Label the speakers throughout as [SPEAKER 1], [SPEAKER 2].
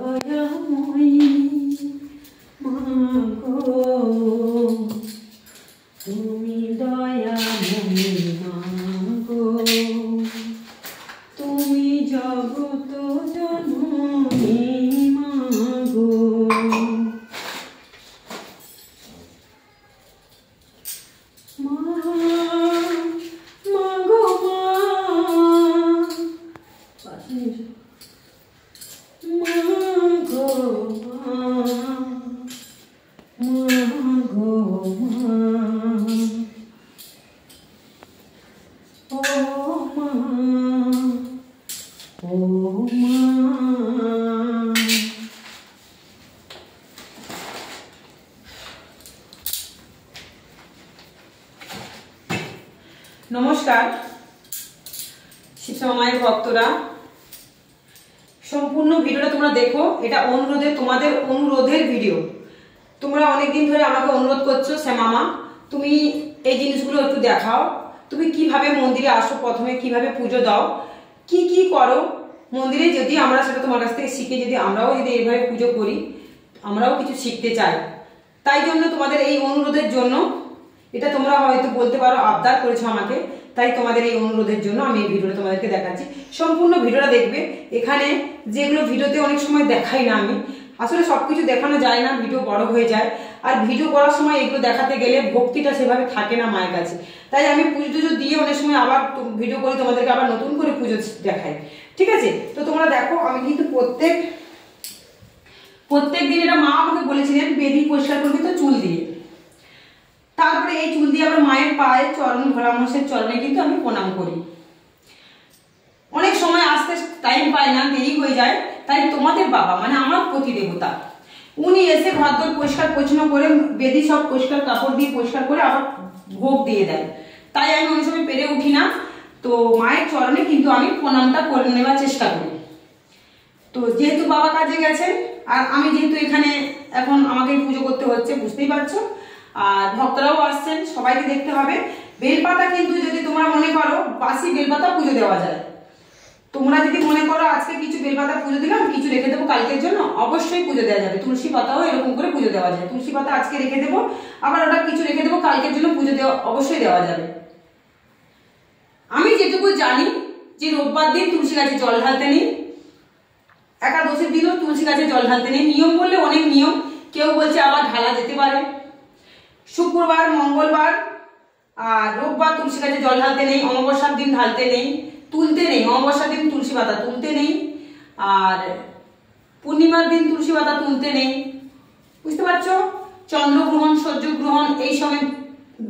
[SPEAKER 1] দয়াময়ী মাগো, তুমি দয়াময়ী মাগো, তুমি জগত জননী মাগো। নমস্কার শীতলা মায়ের ভক্তরা, সম্পূর্ণ ভিডিওটা তোমরা দেখো। এটা তোমাদের অনুরোধের ভিডিও। তোমরা অনেকদিন ধরে আমাকে অনুরোধ করছো, শ্যামামা তুমি এই জিনিসগুলো একটু দেখাও, তুমি কিভাবে মন্দিরে আসো, প্রথমে কিভাবে পুজো দাও, কি কি করো মন্দিরে, যদি আমরা সেটা তোমার কাছ থেকে শিখে যদি আমরাও যদি এইভাবে পুজো করি, আমরাও কিছু শিখতে চাই। তাই জন্য তোমাদের এই অনুরোধের জন্য, এটা তোমরা হয়তো বলতে পারো আবদার করেছো আমাকে, তাই তোমাদের এই অনুরোধের জন্য আমি এই ভিডিওটা তোমাদেরকে দেখাচ্ছি। সম্পূর্ণ ভিডিওটা দেখবে। এখানে যেগুলো ভিডিওতে অনেক সময় দেখাই না, আমি আসলে সবকিছু দেখানো যায় না, ভিডিও বড় হয়ে যায়। আর ভিডিও করার সময় এগুলো দেখাতে গেলে ভক্তিটা সেভাবে থাকে না মায়ের কাছে। তাই আমি পুজো টুজো দিয়ে অনেক সময় আবার ভিডিও করি, তোমাদেরকে আবার নতুন করে পুজো দেখাই। ঠিক আছে? তো তোমরা দেখো, আমি কিন্তু প্রত্যেক দিন, এটা মা আমাকে বলেছিলেন বেদি পরিষ্কার করবি তো চুল দিয়ে। তারপরে এই চুল দিয়ে আবার মায়ের পায়ে চরণ, ভোলা মশের চরণে কিন্তু আমি প্রণাম করি। অনেক সময় আসতে টাইম পায় না, দেরি হয়ে যায়। তাই তোমাদের বাবা মানে আমার প্রতি দেবতা, উনি এসে ঘরদোর পরিষ্কার পরিচ্ছন্ন করে, বেদি সব পরিষ্কার কাপড় দিয়ে পরিষ্কার করে আবার ভোগ দিয়ে দেয়। তাই আমি অনেক সময় পেরে উঠি না, তো মায়ের চরণে কিন্তু আমি প্রণামটা করে নেওয়ার চেষ্টা করি। তো যেহেতু বাবা কাজে গেছেন, আর আমি যেহেতু এখানে এখন আমাকে পুজো করতে হচ্ছে, বুঝতেই পারছো, আর ভক্তরাও আসছেন, সবাইকে দেখতে হবে। বেলপাতা কিন্তু যদি তোমরা মনে করো বাসি বেলপাতা পুজো দেওয়া যায়, তোমরা যদি মনে করো আজকে কিছু বেলপাতা পুজো দিলাম, কিছু রেখে দেবো কালকের জন্য, অবশ্যই পুজো দেওয়া যাবে। তুলসী পাতাও এরকম করে পুজো দেওয়া যায়। তুলসী পাতা আজকে রেখে দেবো, আবার ওটা কিছু রেখে দেবো কালকের জন্য, পুজো দেওয়া অবশ্যই দেওয়া যাবে। আমি যেটুকু জানি যে রোববার দিন তুলসী গাছে জল ঢালতে নেই, একাদশীর দিনও তুলসী গাছে জল ঢালতে নেই। নিয়ম বললে অনেক নিয়ম, কেউ বলছে আবার ঢালা যেতে পারে। শুক্রবার, মঙ্গলবার আর রোববার তুলসী গাছে জল ঢালতে নেই, অমাবস্যার দিন ঢালতে নেই, তুলতে নেই। অমাবস্যার দিন তুলসী পাতা তুলতে নেই, আর পূর্ণিমার দিন তুলসী পাতা তুলতে নেই। বুঝতে পারছো? চন্দ্রগ্রহণ, সূর্যগ্রহণ এই সময়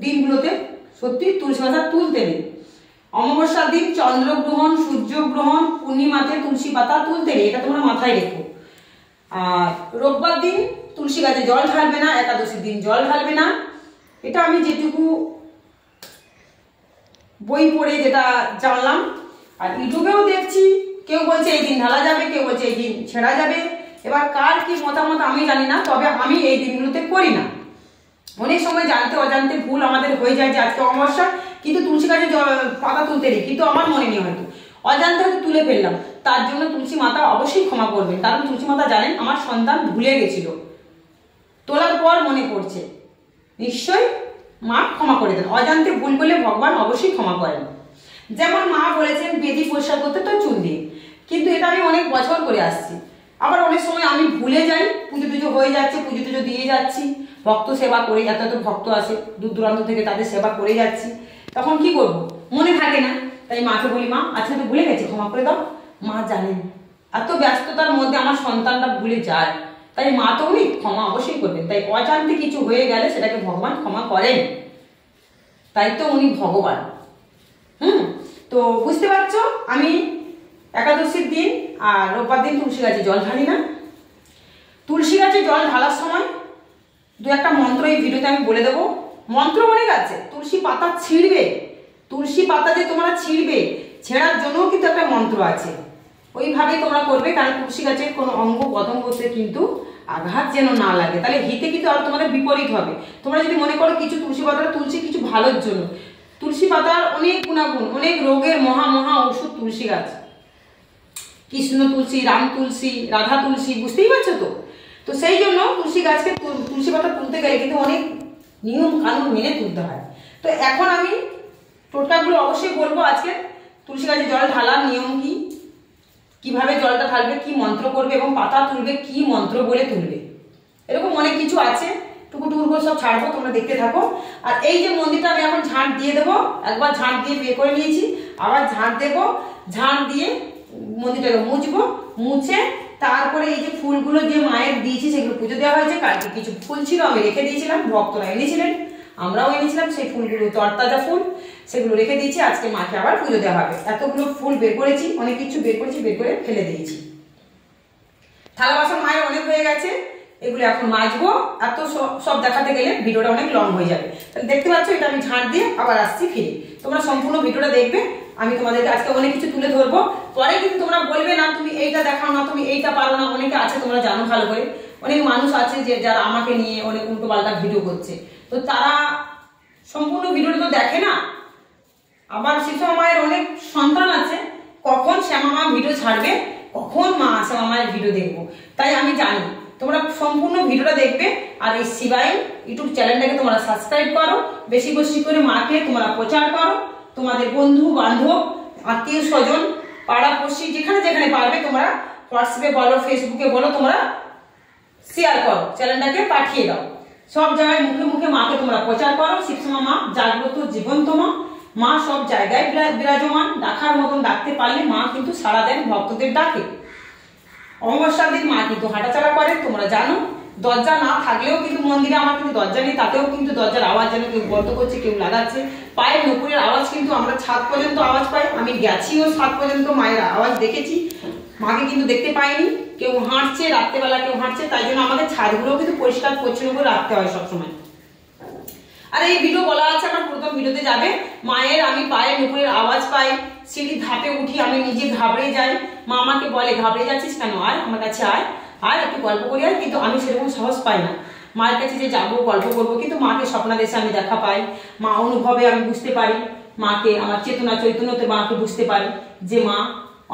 [SPEAKER 1] দিনগুলোতে সত্যি তুলসী পাতা তুলতে নেই। অমাবস্যার দিন চন্দ্রগ্রহণ, সূর্যগ্রহণ, পূর্ণিমাতে তুলসী পাতা তুলতে নেই, এটা তোমরা মাথায় রেখো। আর রোববার দিন তুলসী গাছে জল ঢালবে না, একাদশীর দিন জল ঢালবে না। এটা আমি যেটুকু বই পড়ে যেটা জানলাম, আর ইউটিউবেও দেখছি, কেউ বলছে এই দিন ঢালা যাবে, কেউ বলছে এই দিন ছেড়া যাবে। এবার কার কি মতামত আমি জানি না, তবে আমি এই দিনগুলোতে করি না। অনেক সময় জানতে অজান্তে ভুল আমাদের হয়ে যায় যে আজকে অমাবস্যা, কিন্তু তুলসী গাছে পাতা তুলতে নেই, কিন্তু আমার মনে নেই, হয়তো অজান্তে হয়তো তুলে ফেললাম। তার জন্য তুলসী মাতা অবশ্যই ক্ষমা করবেন, কারণ তুলসী মাতা জানেন আমার সন্তান ভুলে গেছিল, তোলার পর মনে পড়ছে, নিশ্চয়ই মা ক্ষমা করে দেন। অজান্তে ভুল করলে ভগবান অবশ্যই ক্ষমা করেন। যেমন মা বলেছেন বেদি পরিষ্কার করতে তো চুল দিয়ে, কিন্তু এটা আমি অনেক বছর করে আসছি। আবার অনেক সময় আমি ভুলে যাই, পুজো টুজো হয়ে যাচ্ছে, পুজো টুজো দিয়ে যাচ্ছি, ভক্ত সেবা করে, এত ভক্ত আসে দূর দূরান্ত থেকে, তাদের সেবা করে যাচ্ছি, তখন কি করব, মনে থাকে না। তাই মাকে বলি, মা আজকে তো ভুলে গেছি, ক্ষমা করে দাও। মা জানেন এত ব্যস্ততার মধ্যে আমার সন্তানটা ভুলে যায়, তাই মা তো উনি ক্ষমা অবশ্যই করবেন। তাই অজান্তে কিছু হয়ে গেলে সেটাকে ভগবান ক্ষমা করেন, তাই তো উনি ভগবান। তো বুঝতে পারছো, আমি একাদশীর দিন আর রোববার দিন তুলসী গাছে জল ঢালি না। তুলসী গাছে জল ঢালার সময় দু একটা মন্ত্র এই ভিডিওতে আমি বলে দেবো। মন্ত্র অনেক আছে। তুলসী পাতা ছিঁড়বে, তুলসী পাতা যে তোমরা ছিঁড়বে, ছেঁড়ার জন্যও কিন্তু একটা মন্ত্র আছে, ওইভাবে তোমরা করবে। কারণ তুলসী গাছের কোনো অঙ্গ পতঙ্গতে কিন্তু আঘাত যেন না লাগে, তাহলে হিতে কিন্তু আর তোমাদের বিপরীত হবে। তোমরা যদি মনে করো কিছু তুলসী পাতাটা তুলসী কিছু ভালোর জন্য, তুলসী পাতার অনেক গুণাগুণ, অনেক রোগের মহা মহা ঔষধ তুলসী গাছ। কৃষ্ণ তুলসী, রাম তুলসী, রাধা তুলসী, বুঝতেই পারছো তো। তো সেই জন্য তুলসী গাছকে তুলসী পাতা তুলতে গেলে কিন্তু অনেক নিয়ম কানুন মেনে তুলতে হয়। তো এখন আমি টোটকাগুলো অবশ্যই বলবো আজকে। তুলসী গাছে জল ঢালার নিয়ম কি, কিভাবে জলটা ঢালবে, কি মন্ত্র করবে এবং পাতা তুলবে কি মন্ত্র বলে তুলবে, এরকম অনেক কিছু আছে। টুকু টুকু করে সব ছাড়বো, তোমরা দেখতে থাকো। আর এই যে মন্দিরটা আমি এখন ঝাঁট দিয়ে দেবো, একবার ঝাঁট দিয়ে বিয়ে করে নিয়েছি, আবার ঝাঁট দেবো, ঝাঁট দিয়ে মন্দিরটাকে মুছবো, মুছে তারপরে এই যে ফুলগুলো যে মায়ের দিয়েছি সেগুলো পুজো দেওয়া হয়েছে। কালকে কিছু ফুল ছিল আমি রেখে দিয়েছিলাম, ভক্তরা এনেছিলেন, আমরাও এনেছিলাম, সেই ফুলগুলো তরতাজা ফুল, সেগুলো রেখে দিয়েছি। আজকে মাকে আবার পুজো দেওয়া হবে। এতগুলো ফুল বের করেছি, অনেক কিছু বের করেছি, বের করে ফেলে দিয়েছি। থালা বাসন মায়ের অনেক হয়ে গেছে, এগুলো এখন মাজবো। এত সব দেখাতে গেলে ভিডিওটা অনেক লং হয়ে যাবে। তাহলে দেখতে পাচ্ছ এটা আমি ঝাঁট দিয়ে আবার আসছি ফিরে। তোমরা সম্পূর্ণ ভিডিওটা দেখবে, আমি তোমাদেরকে আজকে অনেক কিছু তুলে ধরবো। পরে কিন্তু তোমরা বলবে না তুমি এইটা দেখাও না, তুমি এইটা পারো না। অনেকে আছে, তোমরা জানো ভালো করে, অনেক মানুষ আছে যে যারা আমাকে নিয়ে অনেক উল্টো পাল্টা ভিডিও করছে। তো তারা সম্পূর্ণ ভিডিওটা তো দেখে না। আবার শিবশ্যামা মায়ের অনেক সন্তান আছে, কখন শ্যামা মা ভিডিও ছাড়বে, কখন মা শ্যামা মায়ের ভিডিও দেখবো, তাই আমি জানি। তোমরা সম্পূর্ণ ভিডিওটা দেখবে। আর এই শিবায়ন ইউটিউব চ্যানেলটাকে তোমরা সাবস্ক্রাইব করো, বেশি বেশি করে মাকে তোমরা প্রচার করো। তোমাদের বন্ধু বান্ধব, আত্মীয় স্বজন, পাড়াপড়শি, যেখানে যেখানে পারবে তোমরা হোয়াটসঅ্যাপে বলো, ফেসবুকে বলো, তোমরা শেয়ার করো, চ্যানেলটাকে পাঠিয়ে দাও। সব জায়গায় মুখে মুখে মাকে তোমরা প্রচার করো। শিবশ্যামা মা জাগ্রত, জীবন্ত মা, মা সব জায়গায় বিরাজমান। ডাকার মতন ডাকতে পারলে মা কিন্তু সাড়া দেন ভক্তদের ডাকে। অমাবস্যার দিন মা কিন্তু হাঁটাচলা করেন, তোমরা জানো। দরজা না থাকলেও কিন্তু মন্দিরে আমার কিন্তু দরজা নেই, তাতেও কিন্তু দরজার আওয়াজ যেন কেউ বন্ধ করছে, কেউ লাগাচ্ছে। পায়ের নুপুরের আওয়াজ কিন্তু আমরা ছাদ পর্যন্ত আওয়াজ পাই। আমি গেছিও ছাদ পর্যন্ত, মায়ের আওয়াজ দেখেছি, মাকে কিন্তু দেখতে পাইনি। কেউ হাঁটছে রাত্রেবেলা, কেউ হাঁটছে, তাই জন্য আমাদের ছাদগুলো কিন্তু পরিষ্কার পরিচ্ছন্ন করে রাখতে হয় সবসময়। আর এই ভিডিও বলা আছে, আমার প্রথম ভিডিওতে যাবে। মায়ের আমি পায়ের নুপুরের আওয়াজ পাই, সিঁড়ির ধাপে উঠি, আমি নিজে ঘাবড়ে যাই। মা আমাকে বলে ঘাবড়ে যাচ্ছিস কেন, আয় আমার কাছে আয়, আর একটু গল্প করি। আর কিন্তু আমি সেরকম সাহস পাই না মায়ের কাছে যে যাবো গল্প করবো। কিন্তু মাকে স্বপ্নাদেশে আমি দেখা পাই, মা অনুভবে আমি বুঝতে পারি মাকে, আমার চেতনা চৈতন্যতে মাকে বুঝতে পারি যে মা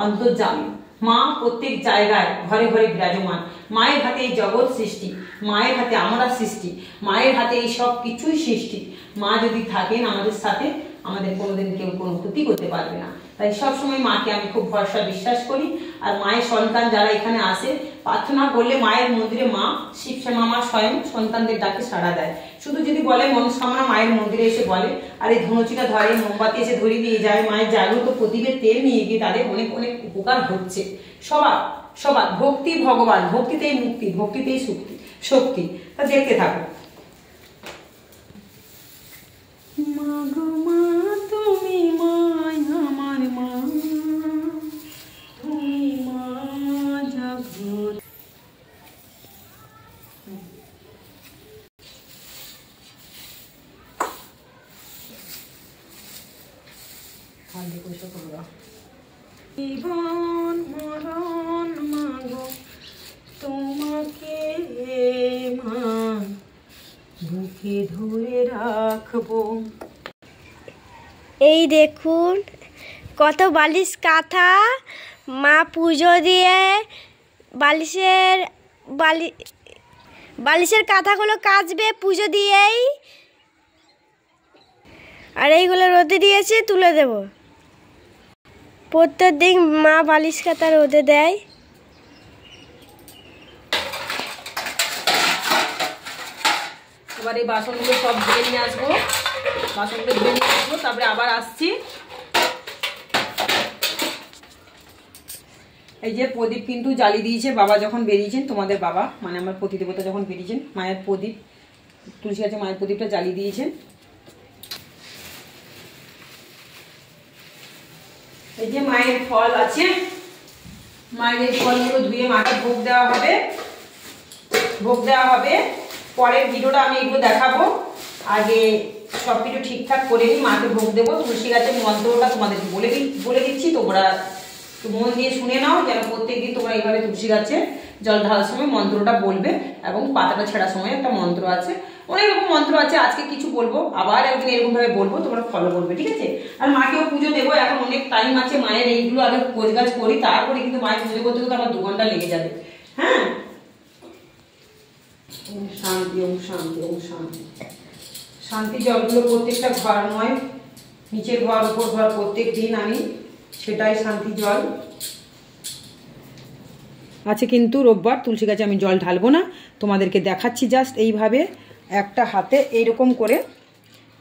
[SPEAKER 1] অন্তর্যামী, মা প্রত্যেক জায়গায় ঘরে ঘরে বিরাজমান। মায়ের হাতে এই জগৎ সৃষ্টি, মায়ের হাতে আমরা সৃষ্টি, মায়ের হাতে এই সব কিছুই সৃষ্টি। মা যদি থাকেন আমাদের সাথে, আমাদের কোনোদিন কেউ কোনো ক্ষতি করতে পারবে না। তাই সবসময় মাকে আমি খুব ভরসা বিশ্বাস করি। আর মায়ের সন্তান যারা এখানে আসে, প্রার্থনা করলে মায়ের মন্দিরে মা শিবশ্যামা মা স্বয়ং সন্তানদের ডাকে সাড়া দেয়। শুধু যদি বলে মনস্কামনা, মায়ের মন্দিরে এসে বলে, আর এই ধনুচিটা ধরে, মোমবাতি এসে ধরিয়ে দিয়ে যায়, মায়ের জাগ্রত প্রদীপের তেল নিয়ে গিয়ে তাদের অনেক অনেক উপকার হচ্ছে। সবার সবার ভক্তি ভগবান, ভক্তিতেই মুক্তি, ভক্তিতেই শক্তি। তা দেখতে থাকো। মা গো মা, তুমি মা, আমার মা, তুমি মা জাগ্রত। জীবন মরণ মাগো তোমাকে মা বুকে ধরে রাখবো।
[SPEAKER 2] এই দেখুন কত বালিশ কাঁথা, মা পুজো দিয়ে বালিশের কাঁথাগুলো কাচবে পুজো দিয়েই। আর এইগুলো রোদে দিয়েছি, তুলে দেব। প্রত্যেক দিন মা বালিশ কাঁথা রোদে দেয়।
[SPEAKER 1] এবার এই বাসনগুলো সব ধুয়ে নিয়ে আসবো, বাসনগুলো ধুয়ে নিয়ে আসবো, তারপরে আবার আসছি। এই যে প্রদীপ কিন্তু জ্বালিয়ে দিয়েছে বাবা যখন বেরিয়েছেন, তোমাদের বাবা মানে আমার পতিদেবতা যখন বেরিয়েছেন, মায়ের প্রদীপ, তুলসী গাছে মায়ের প্রদীপটা জ্বালিয়ে দিয়েছেন। এই যে মায়ের ফল আছে, মায়ের এই ফলগুলো ধুয়ে মাকে ভোগ দেওয়া হবে, ভোগ দেওয়া হবে। পরের ভিডিওটা আমি এগুলো দেখাবো, আগে সব কিছু ঠিকঠাক করে নিই, মাকে ভোগ দেবো। তুলসী গাছের মন্ত্রটা তোমাদের বলে দিচ্ছি, তোমরা মন দিয়ে শুনে নাও, যেন প্রত্যেকদিন তোমরা এইভাবে তুলসী গাছে জল ঢালার সময় মন্ত্রটা বলবে। এবং পাতাটা ছেঁড়ার সময় একটা মন্ত্র আছে, অনেক রকম মন্ত্র আছে, আজকে কিছু বলবো, আবার একদিন এরকম ভাবে বলবো, তোমরা ফলো করবে, ঠিক আছে? আর মাকেও পুজো দেবো, এখন অনেক টাইম আছে, মায়ের এইগুলো আগে গোছগাছ করি, তারপরে কিন্তু মায়ের পুজো করতে করতে আমার 2 ঘন্টা লেগে যাবে। হ্যাঁ, ওম শান্তি, ওম শান্তি, ওম শান্তি। শান্তি জলগুলো প্রত্যেকটা ঘর নয়, নিচের ঘর উপর ঘর প্রত্যেক দিন আমি সেটাই শান্তি জল আছে। কিন্তু রোববার তুলসী গাছে আমি জল ঢালবো না, তোমাদেরকে দেখাচ্ছি জাস্ট এইভাবে একটা হাতে এইরকম করে,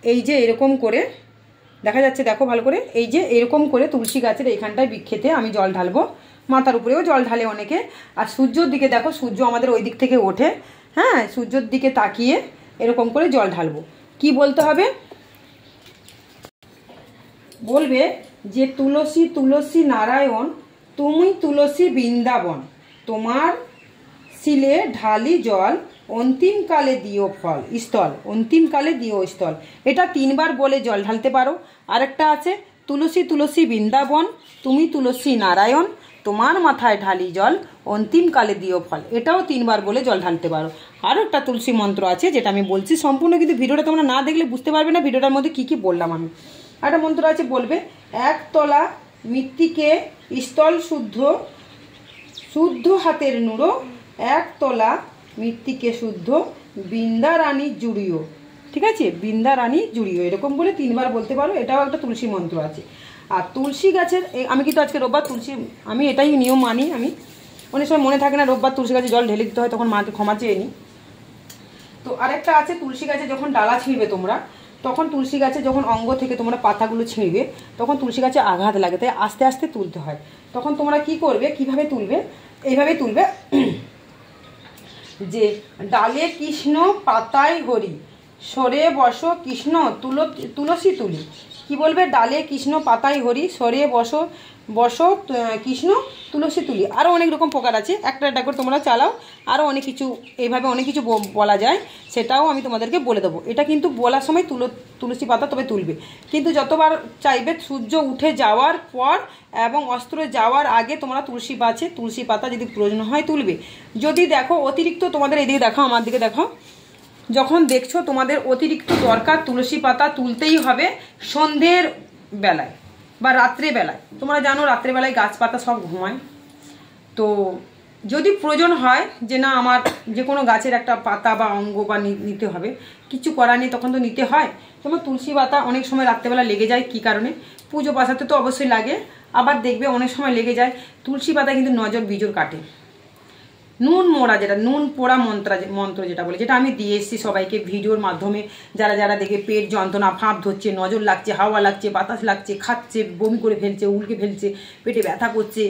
[SPEAKER 1] এই যে এরকম করে দেখা যাচ্ছে, দেখো ভালো করে, এই যে এরকম করে তুলসী গাছের এইখানটায় বিক্ষেতে আমি জল ঢালবো। মাথার উপরেও জল ঢালে অনেকে। আর সূর্যর দিকে দেখো, সূর্য আমাদের ওই দিক থেকে ওঠে, হ্যাঁ, সূর্যর দিকে তাকিয়ে এরকম করে জল ঢালবো। কি বলতে হবে? বলবে যে তুলসী তুলসী নারায়ণ, তুমি তুলসী বৃন্দাবন, তোমার শিলে ঢালি জল, অন্তিমকালে দিও ফল স্থল, অন্তিমকালে দিও স্থল। এটা 3 বার বলে জল ঢালতে পারো। আরেকটা আছে তুলসী তুলসী বৃন্দাবন, তুমি তুলসী নারায়ণ, তোমার মাথায় ঢালি জল, অন্তিমকালে দিও ফল। এটাও 3 বার বলে জল ঢালতে পারো। আরও একটা তুলসী মন্ত্র আছে যেটা আমি বলছি সম্পূর্ণ, কিন্তু ভিডিওটা তোমরা না দেখলে বুঝতে পারবে না ভিডিওটার মধ্যে কি কি বললাম আমি। একটা মন্ত্র আছে, বলবে 1 তলা মৃত্তিকে স্থল শুদ্ধ, শুদ্ধ হাতের নুড়ো, 1 তলা মৃত্তিকে শুদ্ধ, বৃন্দারানী জুড়িও। ঠিক আছে, বৃন্দারানী জুড়িও, এরকম বলে 3 বার বলতে পারো। এটাও একটা তুলসী মন্ত্র আছে। আর তুলসী গাছের আমি কিন্তু আজকে রোববার তুলসী, আমি এটাই নিয়ম মানি। আমি অনেক সময় মনে থাকে না রোববার তুলসী গাছে জল ঢেলে দিতে হয়, তখন মাকে ক্ষমা চেয়ে নিই। তো আরেকটা আছে, তুলসী গাছে যখন ডালা ছিঁড়বে তোমরা, তখন তুলসী গাছে যখন অঙ্গ থেকে তোমরা পাতাগুলো ছিঁড়বে, তখন তুলসী গাছে আঘাত লাগে, তাই আস্তে আস্তে তুলতে হয়। তখন তোমরা কি করবে, কিভাবে তুলবে? এইভাবে তুলবে যে ডালে কৃষ্ণ পাতায় হরি, সরে বসো কৃষ্ণ তুলসী তুলি। কি বলবে? ডালে কৃষ্ণ পাতায় হরি, সরে বসো বসো কৃষ্ণ তুলসী তুলি। আরও অনেক রকম প্রকার আছে, একটা একটা করে তোমরা চালাও। আরও অনেক কিছু এইভাবে অনেক কিছু বলা যায়, সেটাও আমি তোমাদেরকে বলে দেবো। এটা কিন্তু বলার সময় তুলসী পাতা তবে তুলবে, কিন্তু যতবার চাইবে সূর্য উঠে যাওয়ার পর এবং অস্ত্র যাওয়ার আগে তোমরা তুলসী পাতা যদি প্রয়োজন হয় তুলবে। যদি দেখো অতিরিক্ত, তোমাদের এদিকে দেখো, আমার দিকে দেখো, যখন দেখছো তোমাদের অতিরিক্ত দরকার তুলসী পাতা তুলতেই হবে সন্ধ্যের বেলায় বা রাত্রে বেলায়। তোমরা জানো রাত্রেবেলায় গাছপাতা সব ঘুমায়, তো যদি প্রয়োজন হয় যে না আমার যে কোনো গাছের একটা পাতা বা অঙ্গ বা নিতে হবে, কিছু করার নেই, তখন তো নিতে হয়। তোমার তুলসী পাতা অনেক সময় রাত্রেবেলা লেগে যায়, কি কারণে? পুজো পাশাতে তো অবশ্যই লাগে, আবার দেখবে অনেক সময় লেগে যায়। তুলসী পাতা কিন্তু নজর বিজোর কাটে। নুন মোড়া, যেটা নুন পোড়া মন্ত্র যেটা বলে, যেটা আমি দিয়ে এসেছি সবাইকে ভিডিওর মাধ্যমে। যারা যারা দেখে পেট যন্ত্রণা, ফাঁপ ধরছে, নজর লাগছে, হাওয়া লাগছে, বাতাস লাগছে, খাচ্ছে, বমি করে ফেলছে, উল্কে ফেলছে, পেটে ব্যথা করছে,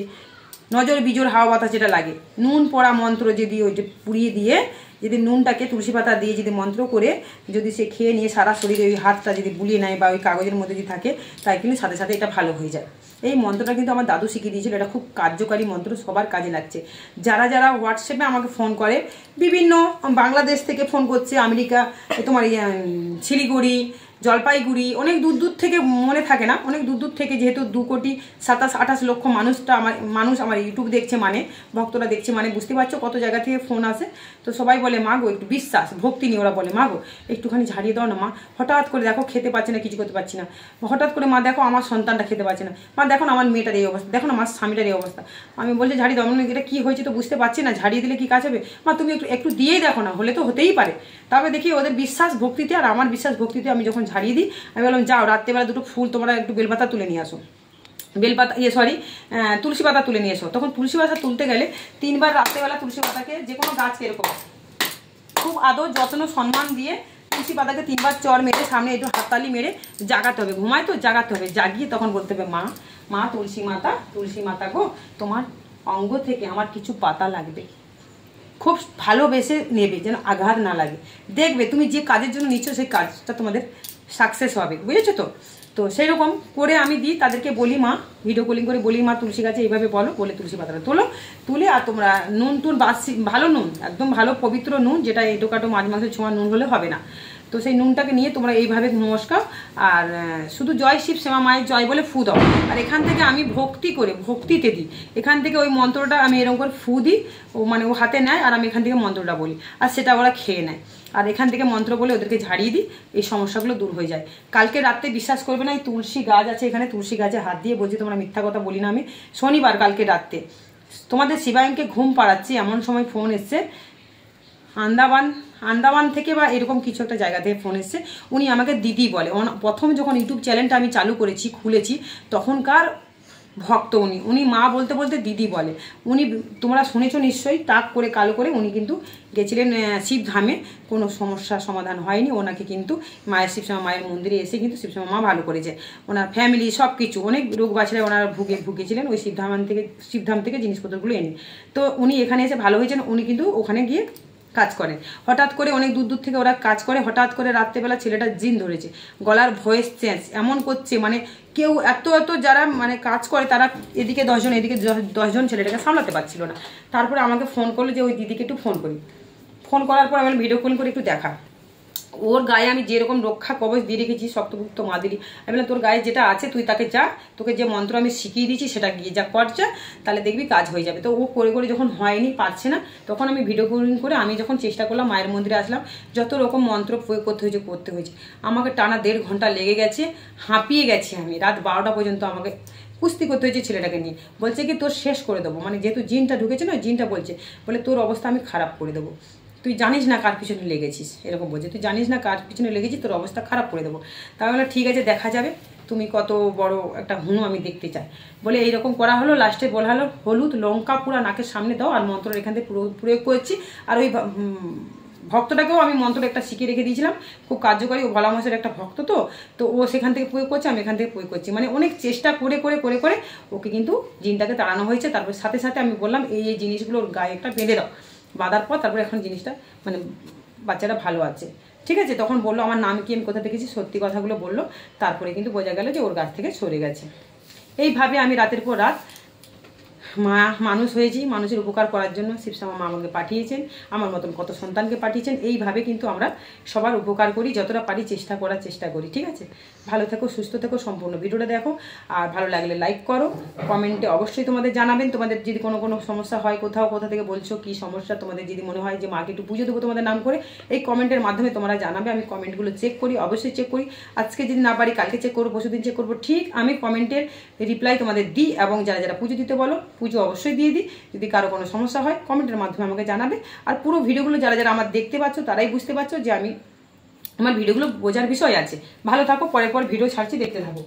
[SPEAKER 1] নজর বিজোর হাওয়া বাতাস যেটা লাগে, নুন পড়া মন্ত্র যদি ওই যে পুড়িয়ে দিয়ে, যদি নুনটাকে তুলসী পাতা দিয়ে যদি মন্ত্র করে যদি সে খেয়ে নিয়ে সারা শরীরে ওই হাতটা যদি বুলিয়ে নেয় বা ওই কাগজের মধ্যে যদি থাকে, তাই কিন্তু সাথে সাথে এটা ভালো হয়ে যায়। এই মন্ত্রটা কিন্তু আমার দাদু শিখিয়ে দিয়েছিল, এটা খুব কার্যকারী মন্ত্র, সবার কাজে লাগছে। যারা যারা হোয়াটসঅ্যাপে আমাকে ফোন করে, বিভিন্ন বাংলাদেশ থেকে ফোন করছে, আমেরিকা, তোমার শিলিগুড়ি, জলপাইগুড়ি, অনেক দূর দূর থেকে, মনে থাকে না, অনেক দূর দূর থেকে, যেহেতু 2,27,28 লক্ষ মানুষ আমার ইউটিউব দেখছে, মানে ভক্তরা দেখছে, মানে বুঝতে পারছো কত জায়গা থেকে ফোন আসে। তো সবাই বলে মা গো একটু বিশ্বাস ভক্তি নিয়ে, ওরা বলে মা গো একটুখানি ঝাড়িয়ে দাও না মা, হঠাৎ করে দেখো খেতে পাচ্ছি না, কিছু করতে পারছি না, হঠাৎ করে মা দেখো আমার সন্তানটা খেতে পারছে না, মা দেখো না আমার মেয়েটার এই অবস্থা, দেখো না আমার স্বামীটার এই অবস্থা। আমি বলছি ঝাড়িয়ে দাও, মানে এটা কী হয়েছে তো বুঝতে পারছি না, ঝাড়িয়ে দিলে কি কাজ হবে? মা তুমি একটু দিয়েই দেখো না, হলে তো হতেই পারে। তবে দেখি ওদের বিশ্বাস ভক্তিতে আর আমার বিশ্বাস ভক্তিতে আমি যখন ঝাড়িয়ে দিই, আমি বললাম যাও রাত্রেবেলা 2টো ফুল তোমরা একটু বেলপাতা তুলে নিয়ে আসো, তুলসী পাতা তুলে নিয়ে এসো। তখন তুলসী পাতা তুলতে গেলে 3 বার রাত্রেবেলা তুলসী পাতাকে, যে কোনো গাছকে এরকম খুব আদর যত্ন সম্মান দিয়ে তুলসী পাতাকে 3 বার চর মেরে সামনে একটু হাততালি মেরে জাগাতে হবে। ঘুমায় তো জাগাতে হবে, জাগিয়ে তখন বলতে হবে মা তুলসী মাতা গো, তোমার অঙ্গ থেকে আমার কিছু পাতা লাগবে, খুব ভালোবেসে নেবে, যেন আঘাত না লাগে। দেখবে তুমি যে কাজের জন্য নিচ্ছ সেই কাজটা তোমাদের সাকসেস হবে, বুঝেছো তো? তো সেই রকম করে আমি দিই, তাদেরকে বলি মা, ভিডিও কলিং করে বলি মা তুলসী গাছে এইভাবে বলো, বলে তুলসী পাতাটা তুলে আর তোমরা নুন টুন বাসি ভালো নুন, একদম ভালো পবিত্র নুন, যেটা এটোকাটো মাছ মাংসের ছোঁয়া নুন হলে হবে না, তো সেই নুনটাকে নিয়ে তোমরা এইভাবে নমস্কার আর শুধু জয় শিব শ্যামা মায়ের জয় বলে ফু দাও। আর এখান থেকে আমি ভক্তি করে ভক্তিতে দিই, এখান থেকে ওই মন্ত্রটা আমি এরকম করে ফু দিই, ও মানে ও হাতে নেয় আর আমি এখান থেকে মন্ত্রটা বলি আর সেটা ওরা খেয়ে নেয়। আর এখান থেকে মন্ত্র বলে ওদেরকে ঝাড়িয়ে দিই, এই সমস্যাগুলো দূর হয়ে যায়। কালকে রাত্রে বিশ্বাস করবে না, এই তুলসী গাছ আছে এখানে, তুলসী গাছে হাত দিয়ে বলছি, তোমরা মিথ্যা কথা বলি না আমি, শনিবার কালকে রাত্রে তোমাদের শিবায়নকে ঘুম পাড়াচ্ছি এমন সময় ফোন এসছে, আন্দামান থেকে বা এরকম কিছু একটা জায়গা থেকে ফোন এসছে। উনি আমাকে দিদি বলে, প্রথম যখন ইউটিউব চ্যানেলটা আমি চালু করেছি খুলেছি তখনকার ভক্ত উনি মা বলতে বলতে দিদি বলে। উনি তোমরা শুনেছো নিশ্চয়ই, তাক করে কালো করে উনি কিন্তু গেছিলেন শিবধামে, কোনো সমস্যার সমাধান হয়নি, ওনাকে কিন্তু মায়ের শিবশ্যামা মায়ের মন্দিরে এসে কিন্তু শিবশ্যামা মা ভালো করেছে। ওনার ফ্যামিলি সব কিছু অনেক রোগ বাঁচলে ওনারা ভুগেছিলেন ওই শিবধাম থেকে জিনিসপত্রগুলো এনে। তো উনি এখানে এসে ভালো হয়েছেন, উনি কিন্তু ওখানে গিয়ে কাজ করেন। হঠাৎ করে অনেক দূর দূর থেকে ওরা কাজ করে, হঠাৎ করে রাত্রেবেলা ছেলেটা জিন ধরেছে, গলার ভয়েস চেঞ্জ এমন করছে, মানে কেউ এত যারা মানে কাজ করে তারা এদিকে 10 জন এদিকে 10 জন ছেলেটাকে সামলাতে পারছিল না। তারপরে আমাকে ফোন করলো যে ওই দিদিকে একটু ফোন করি। ফোন করার পর আমি ভিডিও কল করে একটু দেখা, ওর গায়ে আমি যেরকম রক্ষা কবচ দিয়ে রেখেছি শক্তভুক্ত মা দিদি, আমি বললাম তোর গায়ে যেটা আছে তুই তাকে যা, তোকে যে মন্ত্র আমি শিখিয়ে দিয়েছি সেটা গিয়ে যা কর যা, তাহলে দেখবি কাজ হয়ে যাবে। তো ও করে করে যখন হয়নি পারছে না, তখন আমি ভিডিও কলিং করে আমি যখন চেষ্টা করলাম মায়ের মন্দিরে আসলাম, যত রকম মন্ত্র প্রয়োগ করতে হয়েছে আমাকে টানা 1.5 ঘন্টা লেগে গেছে, হাঁপিয়ে গেছি আমি, রাত 12টা পর্যন্ত আমাকে কুস্তি করতে হয়েছে ছেলেটাকে নিয়ে। বলছে কি তোর শেষ করে দেবো, মানে যেহেতু জিনটা ঢুকেছে না, জিনটা বলছে বলে তোর অবস্থা আমি খারাপ করে দেবো, তুই জানিস না কার পিছনে লেগেছিস, এরকম বলছে, তুই জানিস না কার পিছনে লেগেছিস, তোর অবস্থা খারাপ করে দেবো। তাহলে ঠিক আছে দেখা যাবে, তুমি কত বড় একটা হুনু আমি দেখতে চাই বলে এইরকম করা হলো। লাস্টে বলা হলো হলুদ লঙ্কা পুরা নাকের সামনে দাও, আর মন্ত্র এখান থেকে প্রয়োগ করেছি। আর ওই ভক্তটাকেও আমি মন্ত্র একটা শিখিয়ে রেখে দিয়েছিলাম, খুব কার্যকরী, ও ভোলা মাসের একটা ভক্ত, তো ও সেখান থেকে প্রয়োগ করছে, আমি এখান থেকে প্রয়োগ করছি, মানে অনেক চেষ্টা করে করে করে করে ওকে কিন্তু জিনটাকে তাড়ানো হয়েছে। তারপর সাথে সাথে আমি বললাম এই জিনিসগুলো ওর গায়ে একটা বেঁধে দাও, বাঁধার পর তারপরে এখন জিনিসটা মানে বাচ্চাটা ভালো আছে, ঠিক আছে। তখন বললো আমার নাম কি, আমি কোথা দেখেছি, সত্যি কথাগুলো বললো, তারপরে কিন্তু বোঝা গেল যে ওর গাছ থেকে সরে গেছে। এইভাবে আমি রাতের পর রাত মানুষ হয়েছি, মানুষের উপকার করার জন্য শিবশ্যামা মা আমাকে পাঠিয়েছেন, আমার মতন কত সন্তানকে পাঠিয়েছেন। এইভাবে কিন্তু আমরা সবার উপকার করি, যতটা পারি করার চেষ্টা করি, ঠিক আছে। ভালো থেকো, সুস্থ থেকো, সম্পূর্ণ ভিডিওটা দেখো, আর ভালো লাগলে লাইক করো, কমেন্টে অবশ্যই তোমাদের জানাবেন তোমাদের যদি কোনো সমস্যা হয়, কোথা থেকে বলছো কি সমস্যা, তোমাদের যদি মনে হয় যে মাকে একটু পুজো দেবো তোমাদের নাম করে, এই কমেন্টের মাধ্যমে তোমরা জানাবে। আমি কমেন্টগুলো চেক করি, অবশ্যই চেক করি, আজকে যদি না পারি কালকে চেক করবো, পরশুদিন চেক করবো, ঠিক আমি কমেন্টের রিপ্লাই তোমাদের দিই। এবং যারা পুজো দিতে বলো পুজো অবশ্যই দিয়ে দিই। যদি কারো কোনো সমস্যা হয় কমেন্টের মাধ্যমে আমাকে জানাবে। আর পুরো ভিডিওগুলো যারা আমার দেখতে পাচ্ছ তারাই বুঝতে পারছো যে আমার ভিডিওগুলো বোঝার বিষয় আছে। ভালো থাকো, পরে ভিডিও ছাড়ছি, দেখতে থাকো।